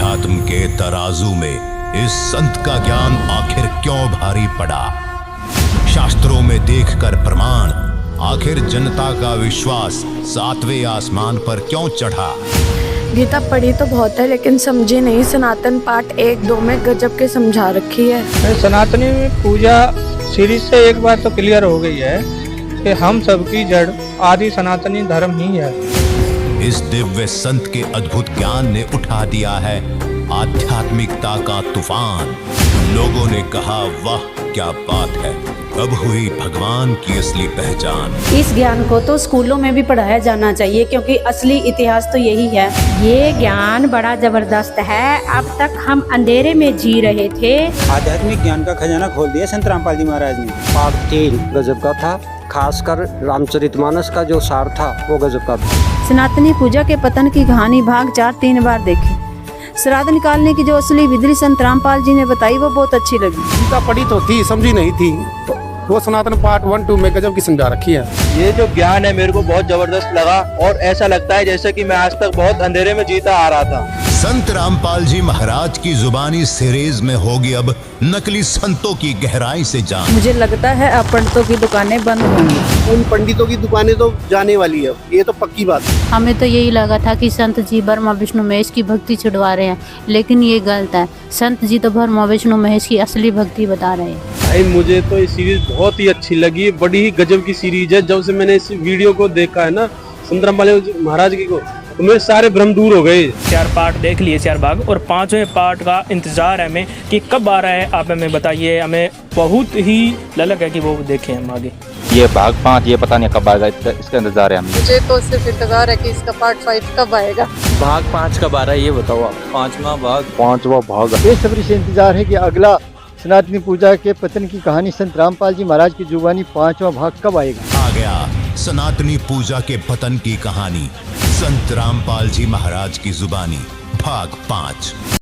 अध्यात्म के तराजू में इस संत का ज्ञान आखिर क्यों भारी पड़ा? शास्त्रों में देखकर प्रमाण, आखिर जनता का विश्वास सातवें आसमान पर क्यों चढ़ा? गीता पढ़ी तो बहुत है लेकिन समझी नहीं। सनातन पाठ 1-2 में गजब के समझा रखी है। सनातनी पूजा सीरीज से एक बात तो क्लियर हो गई है कि हम सबकी जड़ आदि सनातनी धर्म ही है। इस दिव्य संत के अद्भुत ज्ञान ने उठा दिया है आध्यात्मिकता का तूफान। लोगों ने कहा, वाह क्या बात है, अब हुई भगवान की असली पहचान। इस ज्ञान को तो स्कूलों में भी पढ़ाया जाना चाहिए क्योंकि असली इतिहास तो यही है। ये ज्ञान बड़ा जबरदस्त है। अब तक हम अंधेरे में जी रहे थे। आध्यात्मिक ज्ञान का खजाना खोल दिया संत रामपाल जी महाराज ने। पाठ 3 गजब का था, खासकर रामचरितमानस का जो सार था वो गजब का था। सनातनी पूजा के पतन की कहानी भाग 4 3 बार देखी। श्राद्ध निकालने की जो असली विधि संत रामपाल जी ने बताई वो बहुत अच्छी लगी। गीता पढ़ी तो थी, समझी नहीं थी। वो सनातन पाठ 1-2 में गजब की समझा रखी है। ये जो ज्ञान है मेरे को बहुत जबरदस्त लगा और ऐसा लगता है जैसे कि मैं आज तक बहुत अंधेरे में जीता आ रहा था। संत रामपाल जी महाराज की जुबानी सीरीज में होगी अब नकली संतों की गहराई से जान। मुझे लगता है अब पंडितों की दुकानें बंद होंगी। उन पंडितों की दुकानें तो जाने वाली है, ये तो पक्की बात है। हमें तो यही लगा था कि संत जी ब्रह्मा विष्णु महेश की भक्ति छुड़वा रहे हैं, लेकिन ये गलत है। संत जी तो ब्रह्मा विष्णु महेश की असली भक्ति बता रहे हैं। भाई मुझे तो ये सीरीज बहुत ही अच्छी लगी, बड़ी ही गजब की सीरीज है। जब से मैंने इस वीडियो को देखा है ना संत रामपाल महाराज की को, तो मेरे सारे भ्रम दूर हो गए। 4 पार्ट देख लिए 4 भाग और 5वें पार्ट का इंतजार है हमें कि कब आ रहा है। आप हमें बताइए, हमें बहुत ही ललक है कि वो देखें हम आगे। ये भाग 5 ये पता नहीं कब आएगा, इसका इंतजार है हमें। मुझे तो सिर्फ इंतजार है कि इसका पार्ट 5 कब आएगा। भाग 5 कब आ रहा है ये बताओ आप। 5वां भाग बेसब्री से इंतजार है कि अगला सनातनी पूजा के पतन की कहानी संत रामपाल जी महाराज की जुबानी 5वां भाग कब आएगा। आ गया सनातनी पूजा के पतन की कहानी, संत रामपाल जी महाराज की जुबानी भाग 5।